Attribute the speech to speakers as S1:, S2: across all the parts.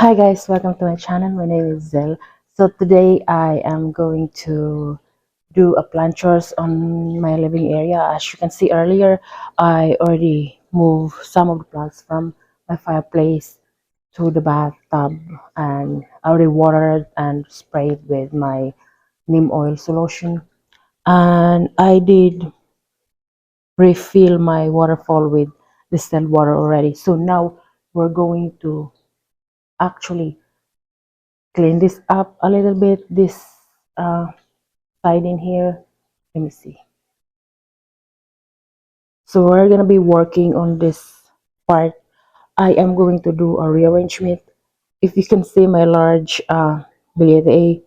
S1: Hi guys, welcome to my channel. My name is Zell. So today I am going to do a plant chores on my living area. As you can see earlier, I already moved some of the plants from my fireplace to the bathtub, and I already watered and sprayed with my neem oil solution. And I did refill my waterfall with distilled water already. So now we're going to actually clean this up a little bit, this uh, side in here. Let me see. So we're gonna be working on this part. I am going to do a rearrangement. If you can see, my large billiete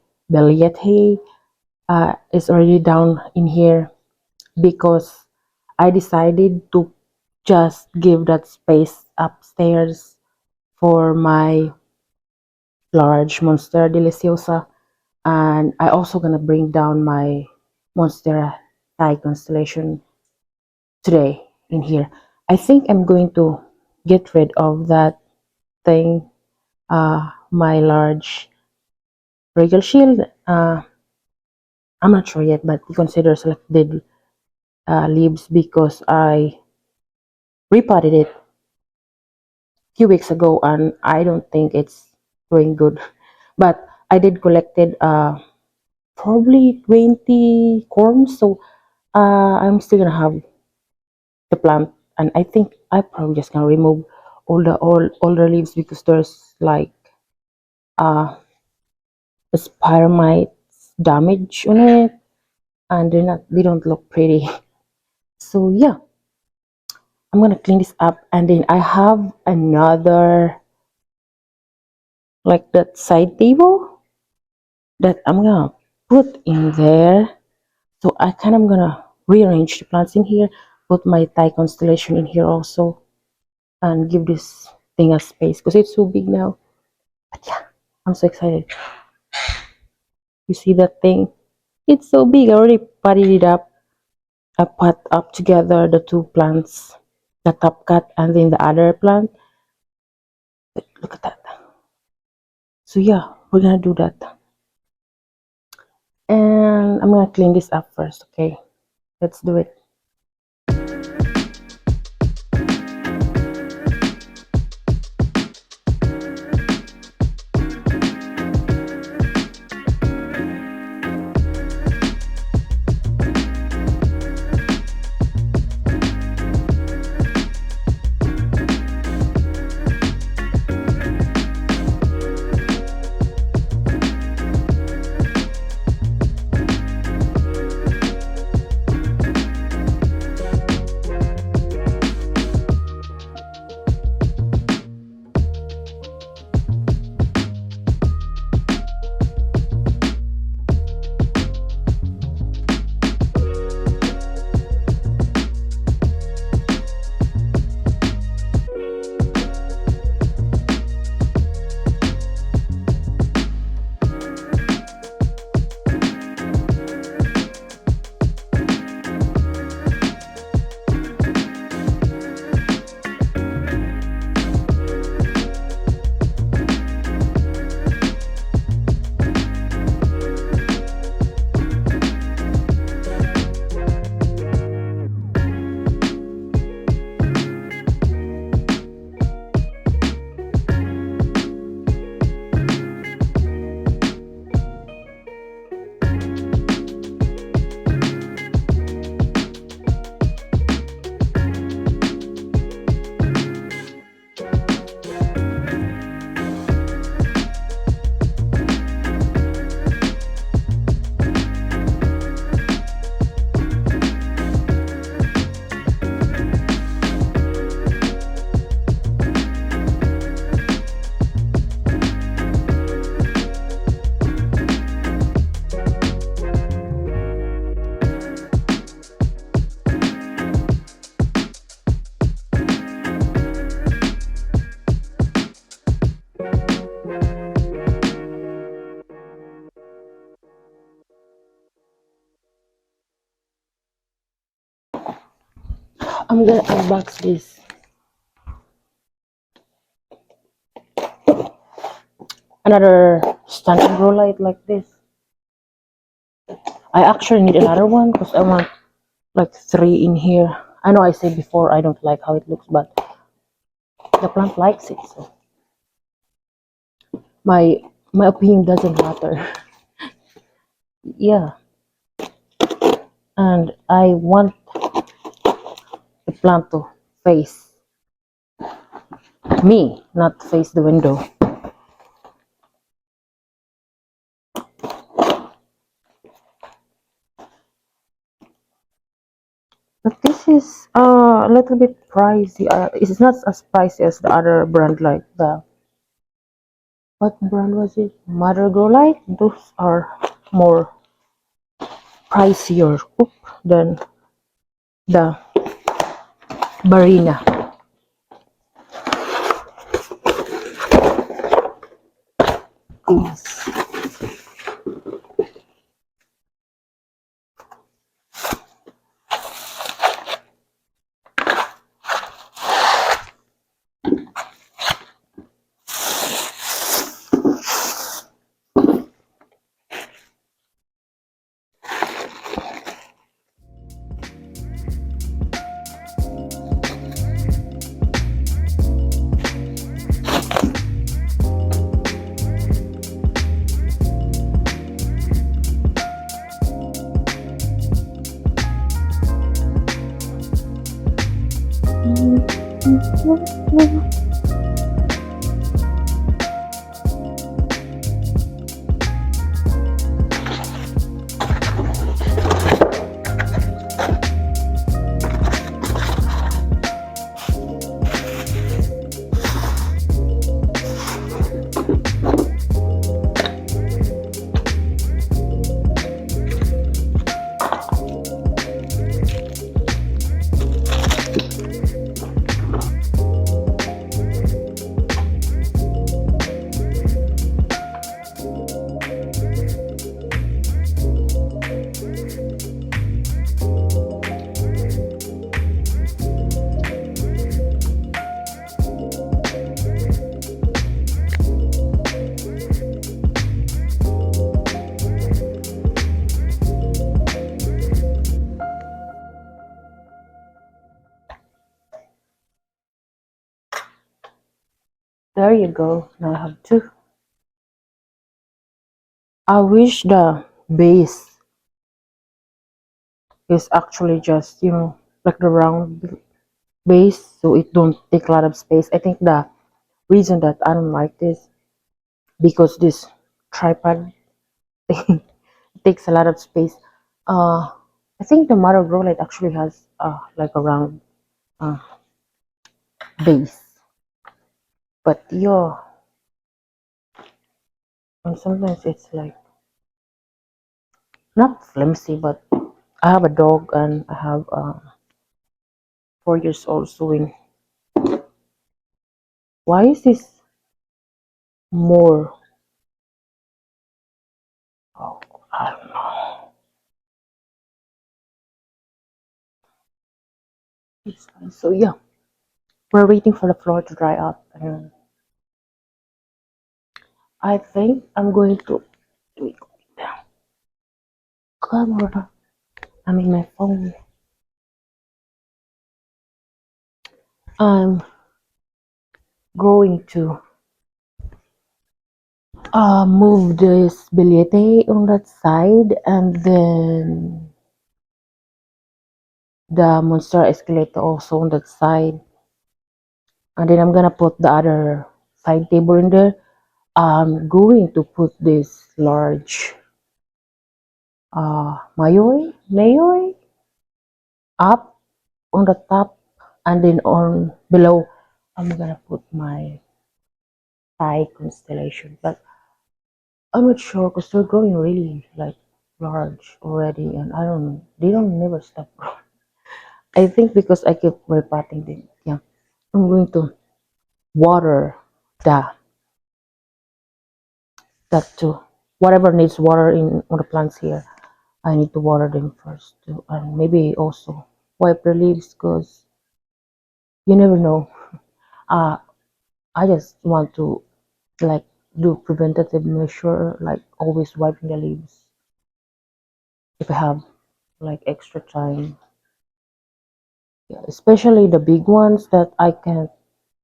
S1: is already down in here because I decided to just give that space upstairs for my large Monstera Deliciosa, and I also gonna bring down my Monstera Thai constellation today in here. I think I'm going to get rid of that thing, my large regal shield. I'm not sure yet, but we consider selected leaves because I repotted it a few weeks ago and I don't think it's doing good. But I did collected probably 20 corms, so I'm still gonna have the plant, and I think I probably just gonna remove all the leaves because there's like uh pyramids damage on it, and they don't look pretty. So yeah, I'm gonna clean this up, and then I have another like that side table that I'm gonna put in there. So I kind of gonna rearrange the plants in here, put my Thai constellation in here also, and give this thing a space because it's so big now. But yeah, I'm so excited. You see that thing? It's so big. I already potted it up. I pot up together the two plants, the top cut and then the other plant. Look at that. So yeah, we're gonna do that. And I'm gonna clean this up first, okay? Let's do it. I'm gonna unbox this. another standing grow light like this. I actually need another one because I want like three in here. I know I said before I don't like how it looks, but the plant likes it. So my my opinion doesn't matter. Yeah, and I want the plant to face me, not face the window. But this is a little bit pricey. It's not as pricey as the other brand, like the what brand was it? Mother Grow Light. Those are more pricier than the Barina. Yes. There you go. Now I have two. I wish the base is actually just, like the round base, so it don't take a lot of space. I think the reason that I don't like this because this tripod thing takes a lot of space. Uh, I think the Mother Grow Light actually has like a round uh, base, but yeah, and sometimes it's like not flimsy, but I have a dog and I have 4 years old, so why is this more? Oh, I don't know. It's fine. So yeah, we're waiting for the floor to dry up, and I think I'm going to wait, camera. I'm in my phone. I'm going to move this billete on that side, and then the monster escalator also on that side, and then I'm gonna put the other side table in there. I'm going to put this large mayoi up on the top, and then on below I'm gonna put my Thai constellation, but I'm not sure because they're growing really like large already, and I don't know, they don't never stop growing. I think because I keep repotting them. Yeah, I'm going to water the that too. Whatever needs water in on the plants here, I need to water them first too, and maybe also wipe the leaves because you never know. Uh, I just want to like do preventative measure, like always wiping the leaves if I have like extra time. Yeah, especially the big ones that I can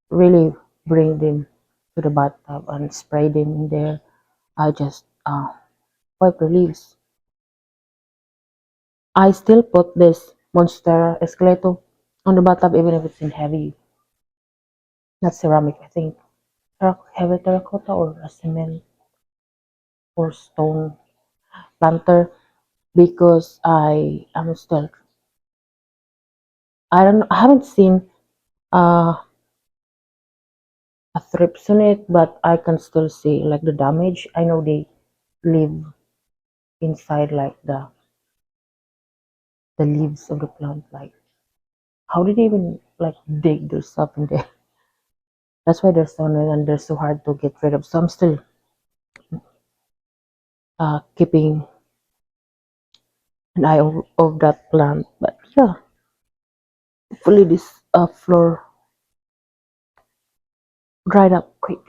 S1: really bring them to the bathtub and spray them in there. I just wipe the leaves. I still put this Monstera Esqueleto on the bathtub even if it's in heavy, not ceramic, I think. Heavy terracotta or a cement or stone planter because I am still, I haven't seen uh, a thrips on it, but I can still see like the damage. I know they live inside like the leaves of the plant. Like how did they even like dig their stuff in there? That's why they're so annoying and they're so hard to get rid of. So I'm still keeping an eye of that plant. But yeah, hopefully this floor dried up quick.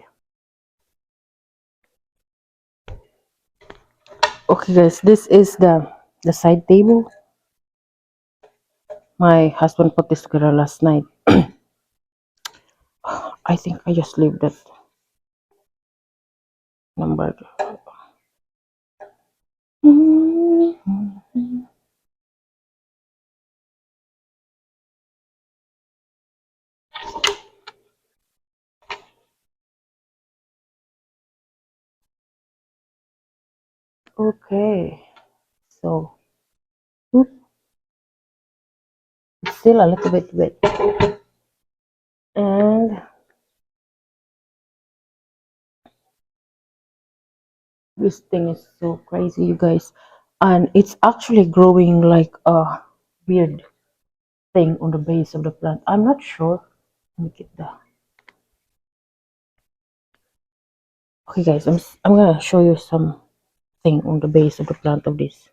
S1: Okay guys, this is the side table. My husband put this together last night. I think I just leave that number. Okay, so oop, it's still a little bit wet, and this thing is so crazy, you guys, and it's actually growing like a weird thing on the base of the plant. I'm not sure. Let me get the. Okay, guys, I'm gonna show you something on the base of the plant of this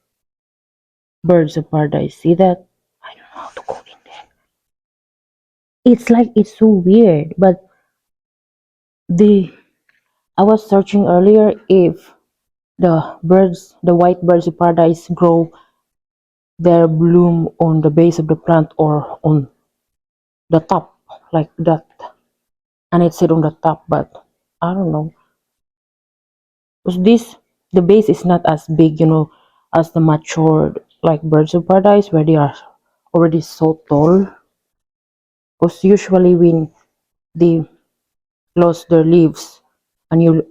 S1: birds of paradise. See that? I don't know how to go in there. It's like it's so weird, but the I was searching earlier if the white birds of paradise grow their bloom on the base of the plant or on the top, like that. And it said on the top, but I don't know. Because the base is not as big, as the matured like birds of paradise where they are already so tall. Because usually when they lose their leaves and you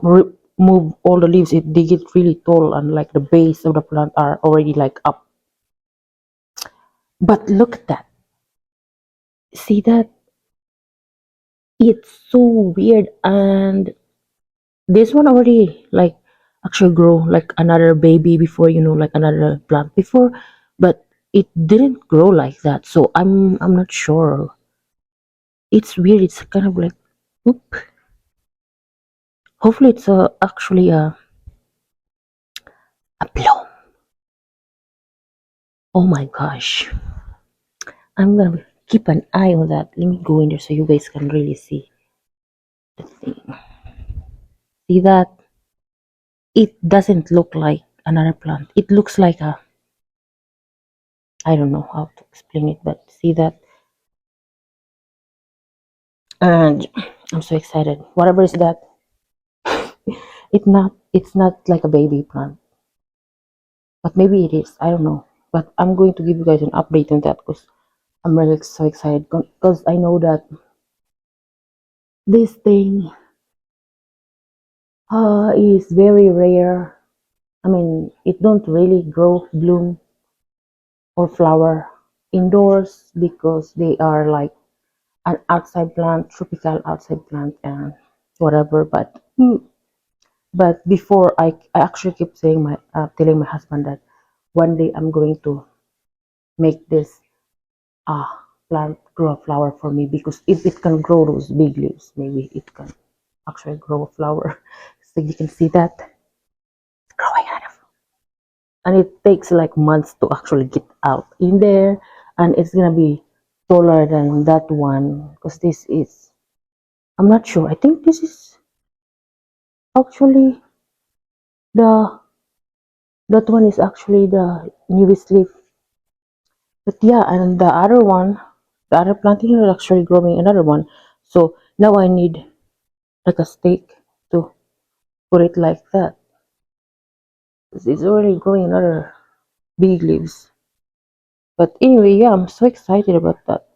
S1: remove all the leaves, they get really tall and like the base of the plant are already like up. But look at that. See that? It's so weird. And this one already like actually grow like another baby before, like another plant before, but it didn't grow like that. So I'm not sure. It's weird. It's kind of like, oop. Hopefully it's actually a bloom. Oh my gosh. I'm gonna keep an eye on that. Let me go in there so you guys can really see the thing. See that? It doesn't look like another plant. It looks like a, I don't know how to explain it, but see that? And I'm so excited. Whatever is that, it's not like a baby plant, but maybe it is. I don't know. But I'm going to give you guys an update on that because I'm really so excited because I know that this thing is very rare. I mean, it don't really grow, bloom, or flower indoors because they are like an outside plant, tropical outside plant, and whatever. But before I actually keep saying telling my husband that one day I'm going to make this uh plant grow a flower for me because if it can grow those big leaves, maybe it can actually grow a flower. So you can see that growing out of, and it takes like months to actually get out in there, and it's gonna be taller than that one because this is, I'm not sure. I think this is Actually, the that one is actually the newest leaf. But yeah, and the other one, the other planting is actually growing another one. So now I need like a stake to put it like that. It's already growing another big leaves. But anyway, yeah, I'm so excited about that.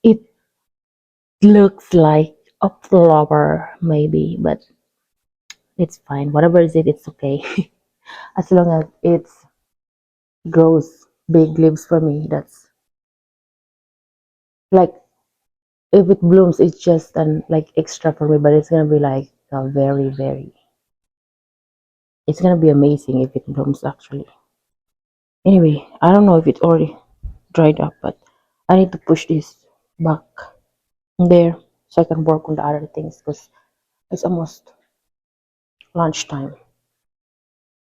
S1: It looks like a flower, maybe, but it's fine. Whatever is it, it's okay. As long as it grows big leaves for me, that's like if it blooms, it's just an like extra for me, but it's gonna be like a very, it's gonna be amazing if it blooms actually. Anyway, I don't know if it already dried up, but I need to push this back there so I can work on the other things because it's almost lunchtime.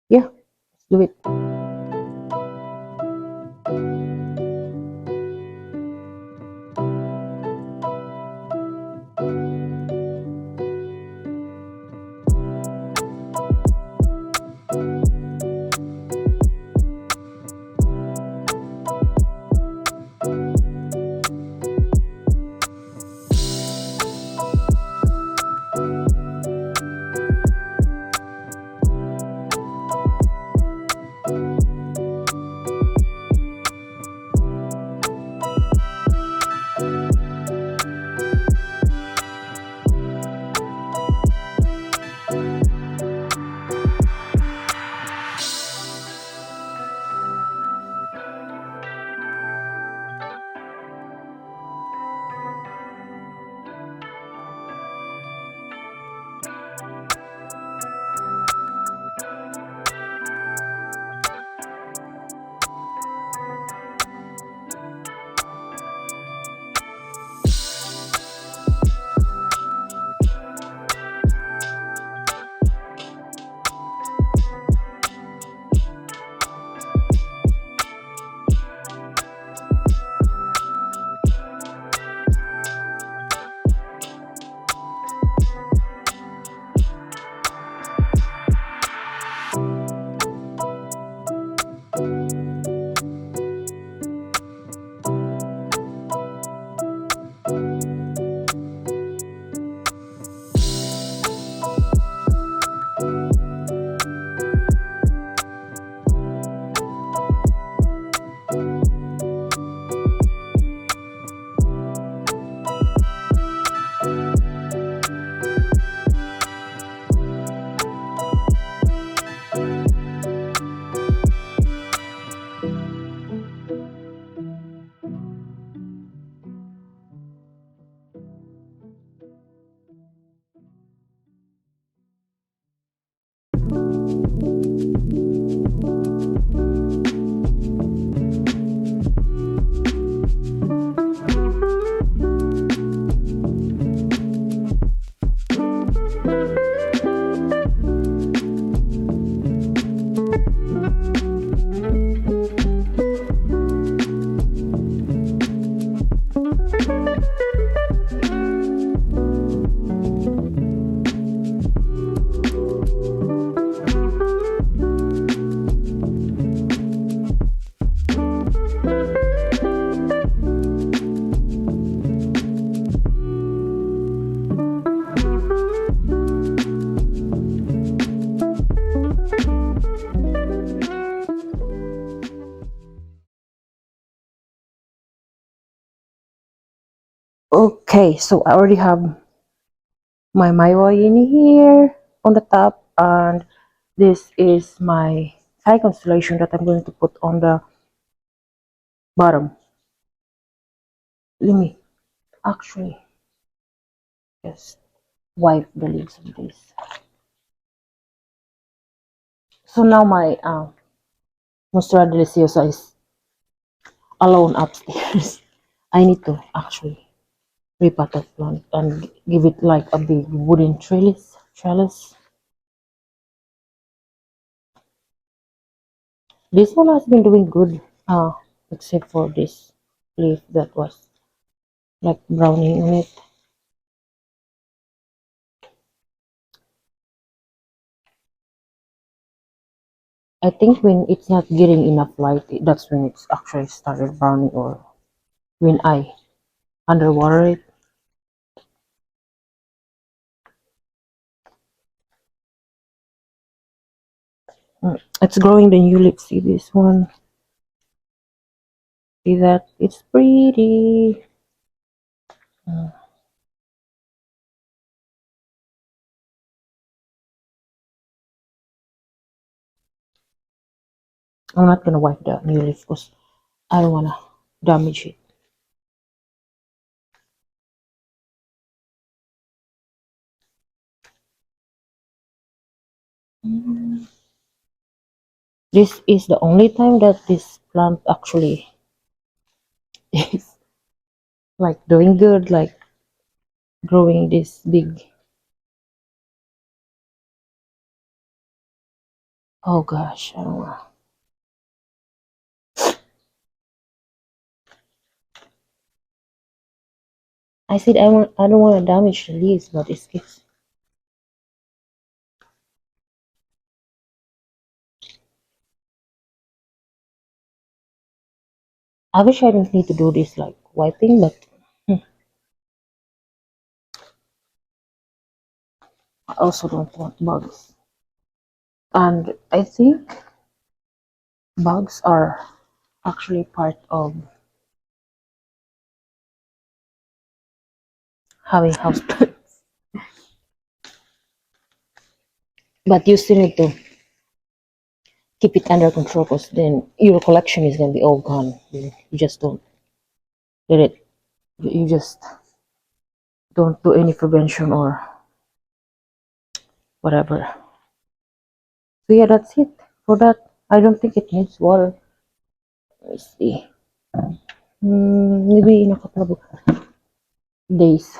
S1: Yeah, let's do it. Okay, so I already have my maiwa in here on the top, and this is my Thai constellation that I'm going to put on the bottom. Let me actually just wipe the leaves of this. So now my Monstera deliciosa is alone upstairs. I need to actually repot that plant and give it like a big wooden trellis. This one has been doing good, except for this leaf that was like browning on it. I think when it's not getting enough light, that's when it's actually started browning, or when I underwater it. It's growing the new leaf. See this one? See that? It's pretty. Mm, I'm not gonna wipe the new leaf because I don't wanna damage it. Mm. This is the only time that this plant actually is like doing good, like growing this big. Oh gosh, I don't know. I said I don't want to damage the leaves, but it's. I wish I didn't need to do this like wiping, but I also don't want bugs. And I think bugs are actually part of having house plants. But you still need to keep it under control because then your collection is gonna be all gone. You just don't let it. You just don't do any prevention or whatever. So yeah, that's it for that. I don't think it needs water. Let's see. Maybe in a couple of days.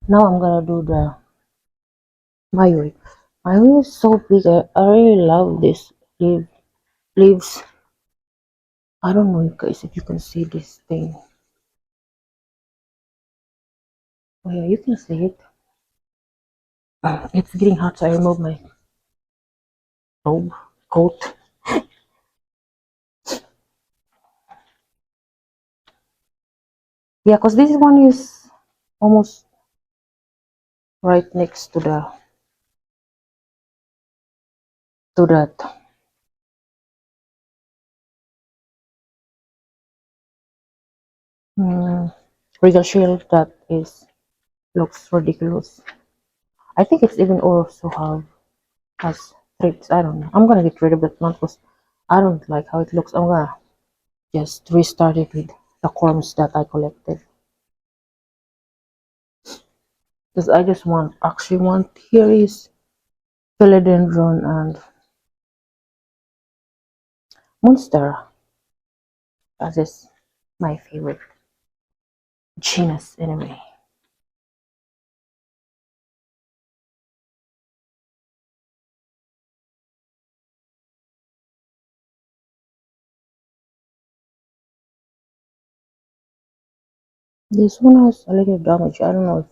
S1: Now I'm gonna do the mayo. Mayo is so big. I really love this leaves. I don't know, you guys, if you can see this thing. Oh yeah, you can see it. It's getting hot, so I remove my robe coat. Yeah, cause this one is almost right next to the to that mm, regal shield that is looks ridiculous. I think it's even also have has threads. I don't know. I'm gonna get rid of that plant because I don't like how it looks. I'm gonna just restart it with the corms that I collected. Because I just want actually want here is philodendron and monstera. That is my favorite genus anyway. This one has a little damage. I don't know if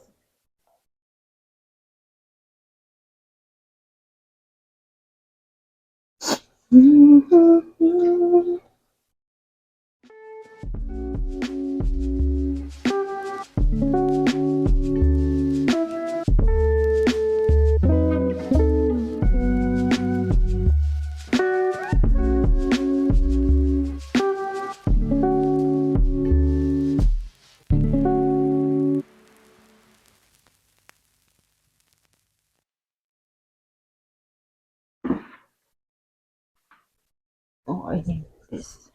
S1: oh I need this.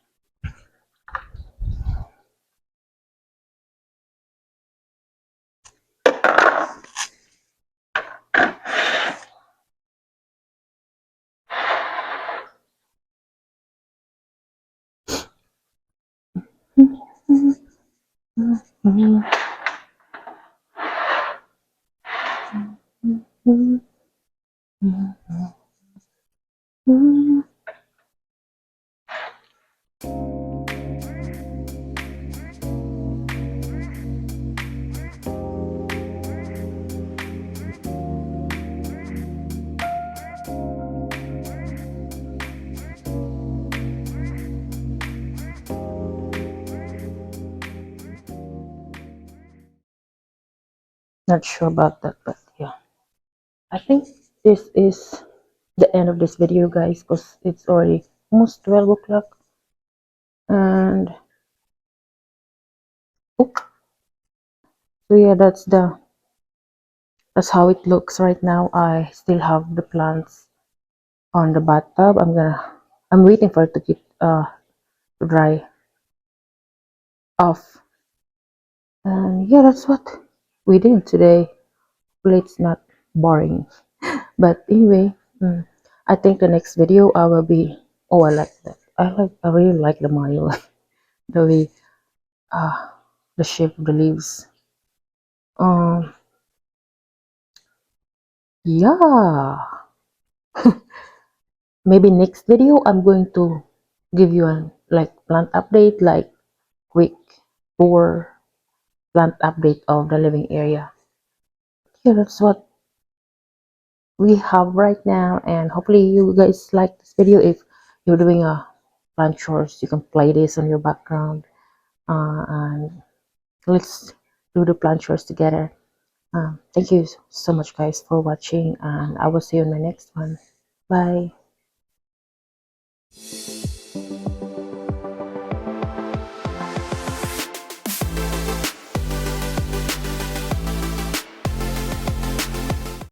S1: Not sure about that, but yeah, I think this is the end of this video, guys, because it's already almost 12 o'clock. And oh, so yeah, that's how it looks right now. I still have the plants on the bathtub. I'm waiting for it to get to dry off. And yeah, that's what we did today. Hopefully it's not boring. But anyway, I think the next video I will be. Oh, I like that. I really like the Mayo, the way uh the shape of the leaves. Um, yeah. Maybe next video I'm going to give you an like plant update, like quick tour plant update of the living area. Yeah, that's what we have right now, and hopefully you guys like this video. If you're doing a plant chores, you can play this on your background, and let's do the plant chores together. Thank you so much, guys, for watching, and I will see you in my next one. Bye.